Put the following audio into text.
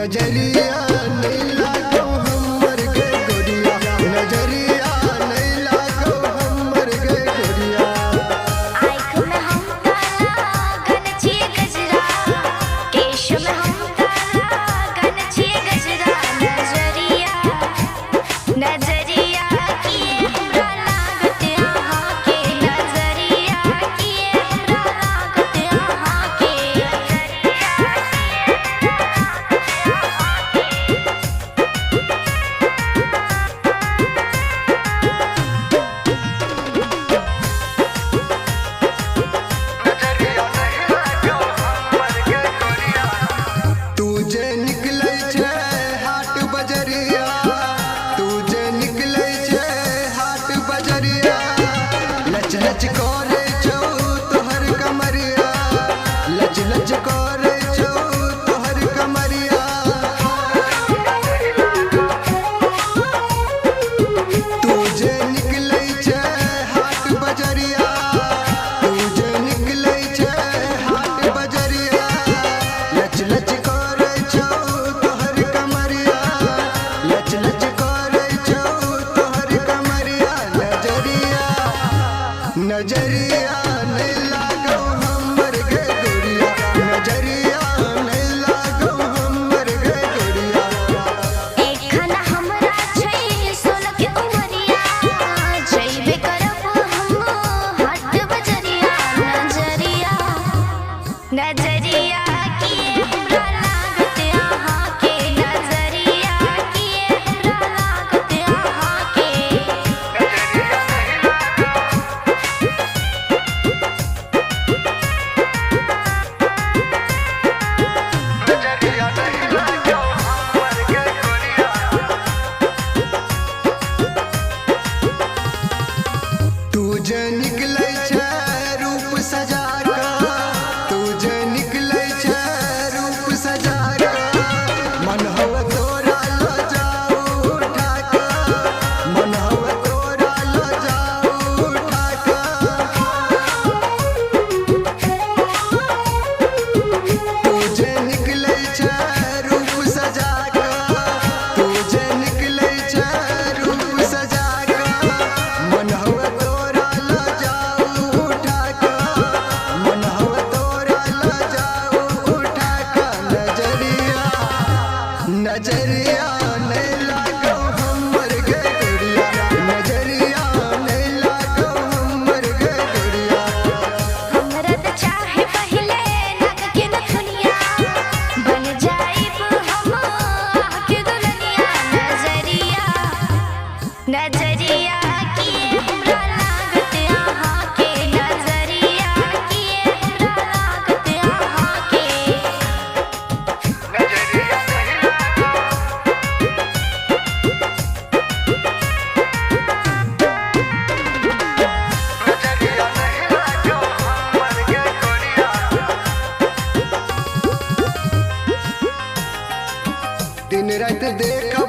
नजरिया नहीं लागो हमर के गोरिया, नजरिया नहीं लागो हमर के गोरिया। आँख में हम काला गन छिए गजरा, केश में हम काला गन छिए गजरा। नजरिया नजरिया किए हमरा लागत यहाँ के, नजरिया किए हमरा लागत यहाँ के। तू जे निकलै छै हाट बजरिया, तू जे निकलै छै हाट बजरिया। लच लच करे छौ तोहर कमरिया, लच लच करे छौ तोहर कमरिया। तू जे निकलै छै हाट बजरिया, तू जे निकलै छै हाट बजरिया। लच लच करे छौ तोहर कमरिया, लच लच करे छौ तोहर कमरिया। नजरिया नजरिया नहीं लागो हमर के गोरिया, नजरिया नहीं लागो हमर के गोरिया। एखन हमरा छै 16 के उमरिया, जइबे करब हम हाट बजरिया। नजरिया नजरिया किए हमरा लागत यहाँ के, नजरिया किए हमरा लागत यहाँ के। तू जे निकलै छै रूप सजा कऽ, तू जे निकलै छै रूप सजा कऽ। मन हव तोरा ल जाऊ उठा कऽ, मन हव तोरा ल जाऊ उठा कऽ। तू जे निकलै छै रूप सजा कऽ, तू जे निकलै छै रूप सजा कऽ। मन हव तोरा ल जाऊ उठा कऽ, मन हव तोरा ल जाऊ उठा कऽ। नजरिया नजरिया नहीं लागो हमर के गोरिया, नजरिया नहीं लागो हमर के गोरिया। हमरा त चाहे पहिले नग के नथुनिया, बन जाइब हम आके दुल्हनिया। नजरिया नजरिया किए हमरा लागत यहाँ के, नजरिया किए हमरा लागत यहाँ के। दिन रात देखा